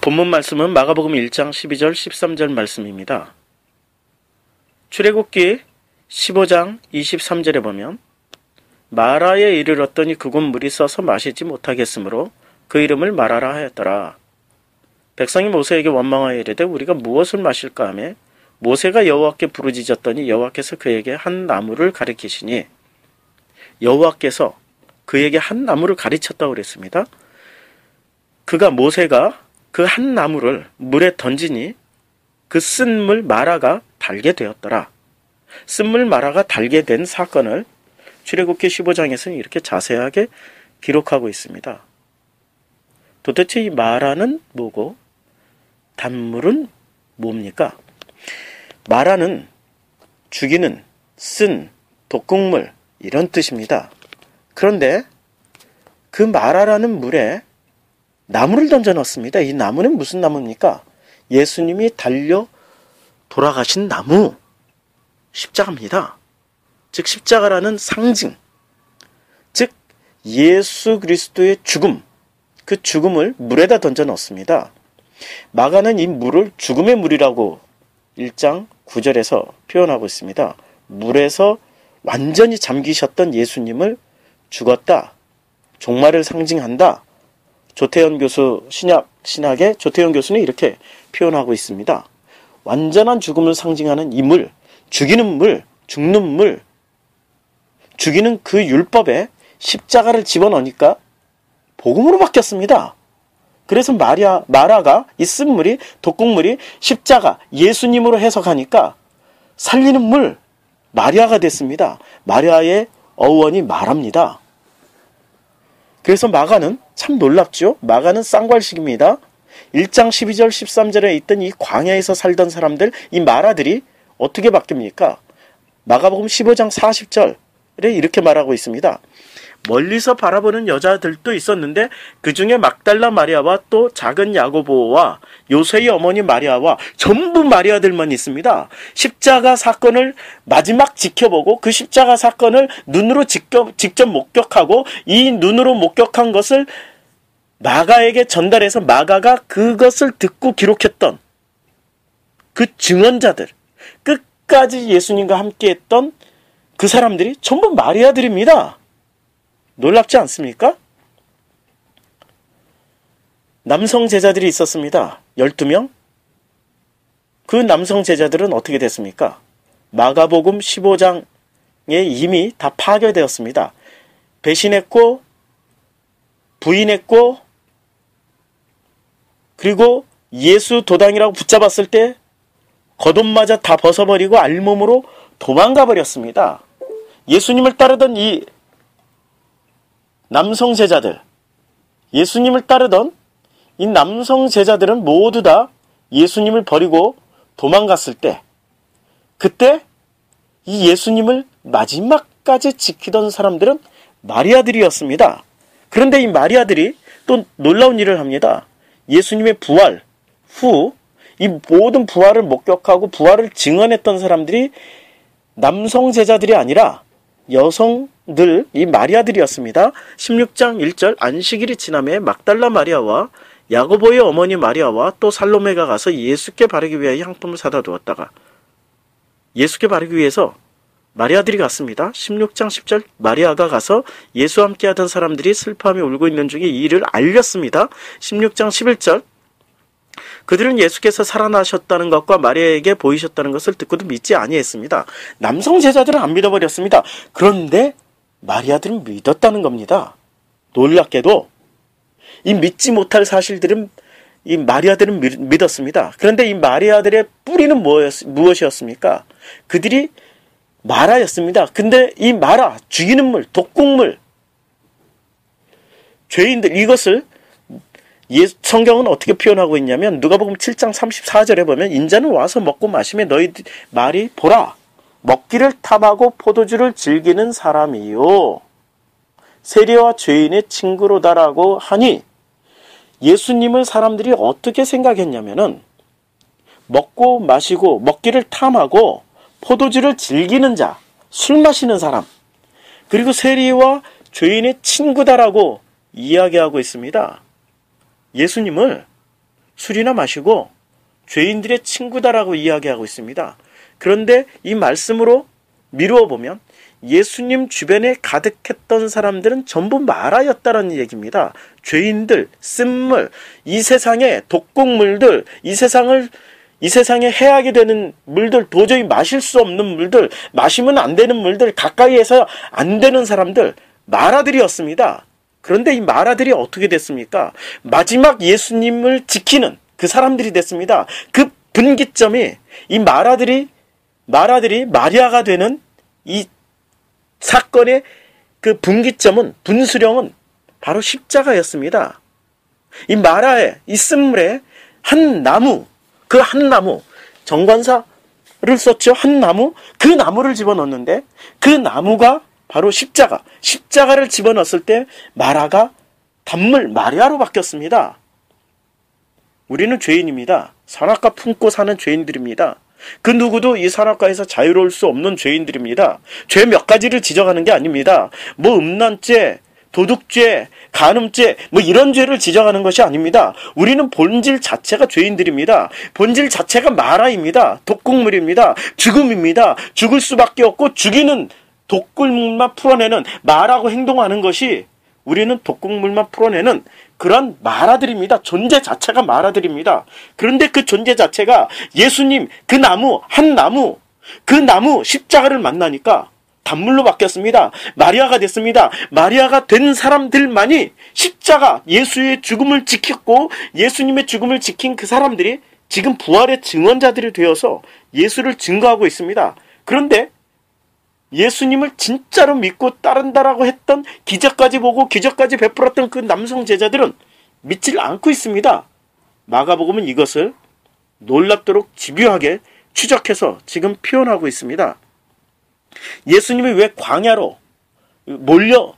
본문 말씀은 마가복음 1장 12절 13절 말씀입니다. 출애굽기 15장 23절에 보면 마라에 이르렀더니 그곳 물이 써서 마시지 못하겠으므로 그 이름을 마라라 하였더라. 백성이 모세에게 원망하여 이르되 우리가 무엇을 마실까 하며 모세가 여호와께 부르짖었더니 여호와께서 그에게 한 나무를 가리키시니 여호와께서 그에게 한 나무를 가르쳤다고 그랬습니다. 모세가 그 한 나무를 물에 던지니 그 쓴물 마라가 달게 되었더라. 쓴물 마라가 달게 된 사건을 출애굽기 15장에서는 이렇게 자세하게 기록하고 있습니다. 도대체 이 마라는 뭐고 단물은 뭡니까? 마라는 죽이는, 쓴, 독극물 이런 뜻입니다. 그런데 그 마라라는 물에 나무를 던져 넣습니다. 이 나무는 무슨 나무입니까? 예수님이 달려 돌아가신 나무, 십자가입니다. 즉 십자가라는 상징, 즉 예수 그리스도의 죽음, 그 죽음을 물에다 던져 넣습니다. 마가는 이 물을 죽음의 물이라고 1장 9절에서 표현하고 있습니다. 물에서 완전히 잠기셨던 예수님을 죽었다, 종말을 상징한다. 조태현 교수 신학의 조태현 교수는 이렇게 표현하고 있습니다. 완전한 죽음을 상징하는 이 물, 죽이는 물, 죽는 물, 죽이는 그 율법에 십자가를 집어넣으니까 복음으로 바뀌었습니다. 그래서 마라가 이 쓴물이, 독극물이 십자가, 예수님으로 해석하니까 살리는 물, 마리아가 됐습니다. 마리아의 어원이 마라입니다. 그래서 마가는 참 놀랍죠. 마가는 쌍괄식입니다. 1장 12절 13절에 있던 이 광야에서 살던 사람들, 이 마라들이 어떻게 바뀝니까? 마가복음 15장 40절에 이렇게 말하고 있습니다. 멀리서 바라보는 여자들도 있었는데 그 중에 막달라 마리아와 또 작은 야고보와 요새의 어머니 마리아와 전부 마리아들만 있습니다. 십자가 사건을 마지막 지켜보고 그 십자가 사건을 눈으로 직접 목격하고 이 눈으로 목격한 것을 마가에게 전달해서 마가가 그것을 듣고 기록했던 그 증언자들, 끝까지 예수님과 함께했던 그 사람들이 전부 마리아들입니다. 놀랍지 않습니까? 남성 제자들이 있었습니다. 12명. 그 남성 제자들은 어떻게 됐습니까? 마가복음 15장에 이미 다 파괴되었습니다. 배신했고, 부인했고, 그리고 예수 도당이라고 붙잡았을 때 겉옷마저 다 벗어버리고 알몸으로 도망가 버렸습니다. 예수님을 따르던 이 남성 제자들, 예수님을 따르던 이 남성 제자들은 모두 다 예수님을 버리고 도망갔을 때, 그때 이 예수님을 마지막까지 지키던 사람들은 마리아들이었습니다. 그런데 이 마리아들이 또 놀라운 일을 합니다. 예수님의 부활 후 이 모든 부활을 목격하고 부활을 증언했던 사람들이 남성 제자들이 아니라 여성들, 이 마리아들이었습니다. 16장 1절 안식일이 지남에 막달라 마리아와 야고보의 어머니 마리아와 또 살로메가 가서 예수께 바르기 위하여 향품을 사다 두었다가 예수께 바르기 위해서 마리아들이 갔습니다. 16장 10절 마리아가 가서 예수와 함께 하던 사람들이 슬퍼하며 울고 있는 중에 이 일을 알렸습니다. 16장 11절 그들은 예수께서 살아나셨다는 것과 마리아에게 보이셨다는 것을 듣고도 믿지 아니했습니다. 남성 제자들은 안 믿어버렸습니다. 그런데 마리아들은 믿었다는 겁니다. 놀랍게도 이 믿지 못할 사실들은 이 마리아들은 믿었습니다. 그런데 이 마리아들의 뿌리는 무엇이었습니까? 그들이 마라였습니다. 근데 이 마라, 죽이는 물, 독극물, 죄인들, 이것을 성경은 어떻게 표현하고 있냐면 누가복음 7장 34절에 보면 인자는 와서 먹고 마시며 너희 말이 보라 먹기를 탐하고 포도주를 즐기는 사람이요 세리와 죄인의 친구로다라고 하니 예수님을 사람들이 어떻게 생각했냐면은 먹고 마시고 먹기를 탐하고 포도주를 즐기는 자, 술 마시는 사람, 그리고 세리와 죄인의 친구다라고 이야기하고 있습니다. 예수님을 술이나 마시고 죄인들의 친구다라고 이야기하고 있습니다. 그런데 이 말씀으로 미루어 보면 예수님 주변에 가득했던 사람들은 전부 마라였다라는 얘기입니다. 죄인들, 쓴물, 이 세상의 독극물들, 이 세상에 해하게 되는 물들, 도저히 마실 수 없는 물들, 마시면 안 되는 물들, 가까이에서 안 되는 사람들, 마라들이었습니다. 그런데 이 마라들이 어떻게 됐습니까? 마지막 예수님을 지키는 그 사람들이 됐습니다. 그 분기점이 이 마라들이 마리아가 되는 이 사건의 그 분기점은, 분수령은 바로 십자가였습니다. 이 마라의, 이 쓴물에 한 나무, 그 한 나무, 정관사를 썼죠. 한 나무, 그 나무를 집어넣는데 그 나무가 바로 십자가를 집어넣었을 때 마라가 단물 마리아로 바뀌었습니다. 우리는 죄인입니다. 선악과 품고 사는 죄인들입니다. 그 누구도 이 선악과에서 자유로울 수 없는 죄인들입니다. 죄 몇 가지를 지적하는 게 아닙니다. 뭐 음란죄, 도둑죄, 간음죄, 뭐 이런 죄를 지적하는 것이 아닙니다. 우리는 본질 자체가 죄인들입니다. 본질 자체가 마라입니다. 독극물입니다. 죽음입니다. 죽을 수밖에 없고 죽이는 독극물만 풀어내는 마라고 행동하는 것이, 우리는 독극물만 풀어내는 그런 마라들입니다. 존재 자체가 마라들입니다. 그런데 그 존재 자체가 예수님, 그 나무, 한 나무, 그 나무 십자가를 만나니까 단물로 바뀌었습니다. 마리아가 됐습니다. 마리아가 된 사람들만이 십자가, 예수의 죽음을 지켰고 예수님의 죽음을 지킨 그 사람들이 지금 부활의 증언자들이 되어서 예수를 증거하고 있습니다. 그런데 예수님을 진짜로 믿고 따른다라고 했던, 기적까지 보고 기적까지 베풀었던 그 남성 제자들은 믿질 않고 있습니다. 마가복음은 이것을 놀랍도록 집요하게 추적해서 지금 표현하고 있습니다. 예수님이 왜 광야로 몰려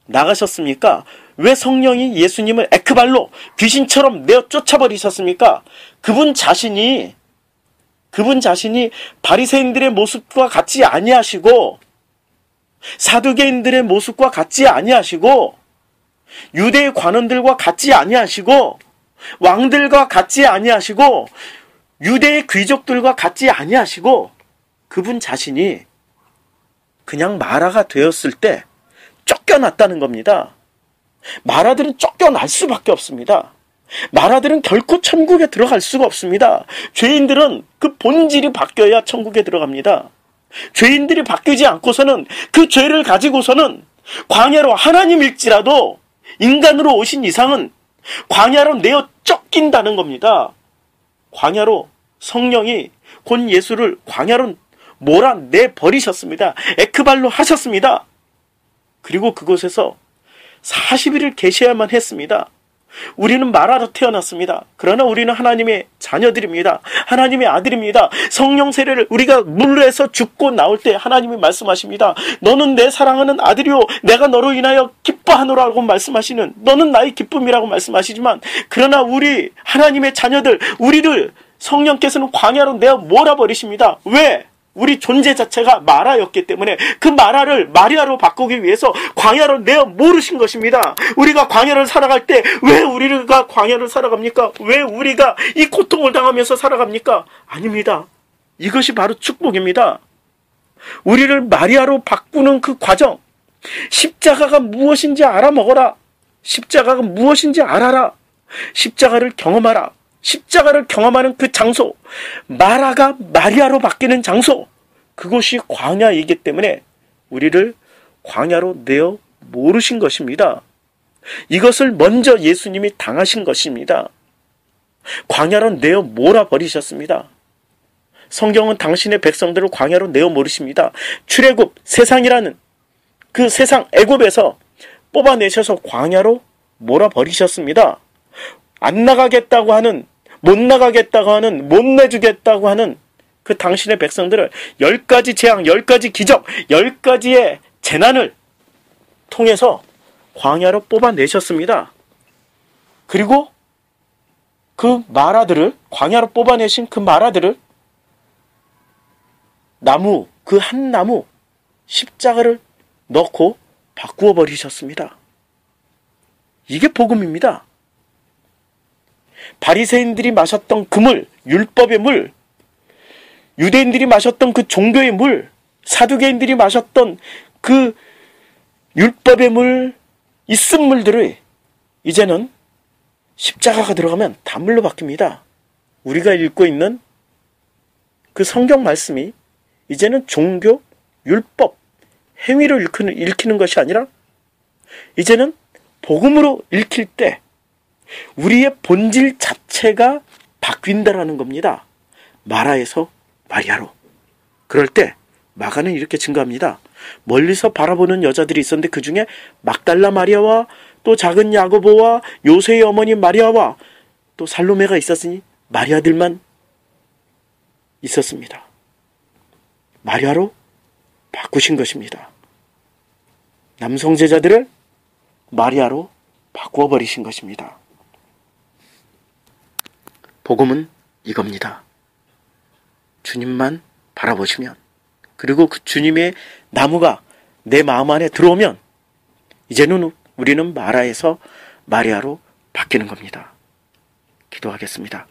나가셨습니까? 왜 성령이 예수님을 에크발로 귀신처럼 내어 쫓아버리셨습니까? 그분 자신이 바리새인들의 모습과 같지 아니하시고 사두개인들의 모습과 같지 아니하시고 유대의 관원들과 같지 아니하시고 왕들과 같지 아니하시고 유대의 귀족들과 같지 아니하시고 그분 자신이 그냥 마라가 되었을 때 쫓겨났다는 겁니다. 마라들은 쫓겨날 수밖에 없습니다. 마라들은 결코 천국에 들어갈 수가 없습니다. 죄인들은 그 본질이 바뀌어야 천국에 들어갑니다. 죄인들이 바뀌지 않고서는, 그 죄를 가지고서는 광야로, 하나님일지라도 인간으로 오신 이상은 광야로 내어 쫓긴다는 겁니다. 광야로, 성령이 곧 예수를 광야로 몰아내버리셨습니다. 에크발로 하셨습니다. 그리고 그곳에서 40일을 계셔야만 했습니다. 우리는 마라로 태어났습니다. 그러나 우리는 하나님의 자녀들입니다. 하나님의 아들입니다. 성령 세례를 우리가 물에서 죽고 나올 때 하나님이 말씀하십니다. 너는 내 사랑하는 아들이요 내가 너로 인하여 기뻐하노라고 말씀하시는, 너는 나의 기쁨이라고 말씀하시지만, 그러나 우리 하나님의 자녀들, 우리를 성령께서는 광야로 내어 몰아버리십니다. 왜? 우리 존재 자체가 마라였기 때문에 그 마라를 마리아로 바꾸기 위해서 광야로 내어 모르신 것입니다. 우리가 광야를 살아갈 때 왜 우리가 광야를 살아갑니까? 왜 우리가 이 고통을 당하면서 살아갑니까? 아닙니다. 이것이 바로 축복입니다. 우리를 마리아로 바꾸는 그 과정, 십자가가 무엇인지 알아먹어라. 십자가가 무엇인지 알아라. 십자가를 경험하라. 십자가를 경험하는 그 장소, 마라가 마리아로 바뀌는 장소, 그곳이 광야이기 때문에 우리를 광야로 내어 모르신 것입니다. 이것을 먼저 예수님이 당하신 것입니다. 광야로 내어 몰아버리셨습니다. 성경은 당신의 백성들을 광야로 내어 모르십니다. 출애굽, 세상이라는 그 세상 애굽에서 뽑아내셔서 광야로 몰아버리셨습니다. 안 나가겠다고 하는, 못 나가겠다고 하는, 못 내주겠다고 하는 그 당신의 백성들을 10가지 재앙, 10가지 기적, 10가지의 재난을 통해서 광야로 뽑아내셨습니다. 그리고 그 마라들을, 광야로 뽑아내신 그 마라들을 나무, 그 한 나무, 십자가를 넣고 바꾸어 버리셨습니다. 이게 복음입니다. 바리새인들이 마셨던 그 물, 율법의 물, 유대인들이 마셨던 그 종교의 물, 사두개인들이 마셨던 그 율법의 물, 있은 물들을 이제는 십자가가 들어가면 단물로 바뀝니다. 우리가 읽고 있는 그 성경 말씀이 이제는 종교, 율법, 행위로 읽히는 것이 아니라 이제는 복음으로 읽힐 때 우리의 본질 자체가 바뀐다라는 겁니다. 마라에서 마리아로. 그럴 때 마가는 이렇게 증거합니다. 멀리서 바라보는 여자들이 있었는데 그 중에 막달라 마리아와 또 작은 야고보와 요새의 어머니 마리아와 또 살로메가 있었으니 마리아들만 있었습니다. 마리아로 바꾸신 것입니다. 남성 제자들을 마리아로 바꾸어 버리신 것입니다. 복음은 이겁니다. 주님만 바라보시면, 그리고 그 주님의 나무가 내 마음 안에 들어오면 이제는 우리는 마라에서 마리아로 바뀌는 겁니다. 기도하겠습니다.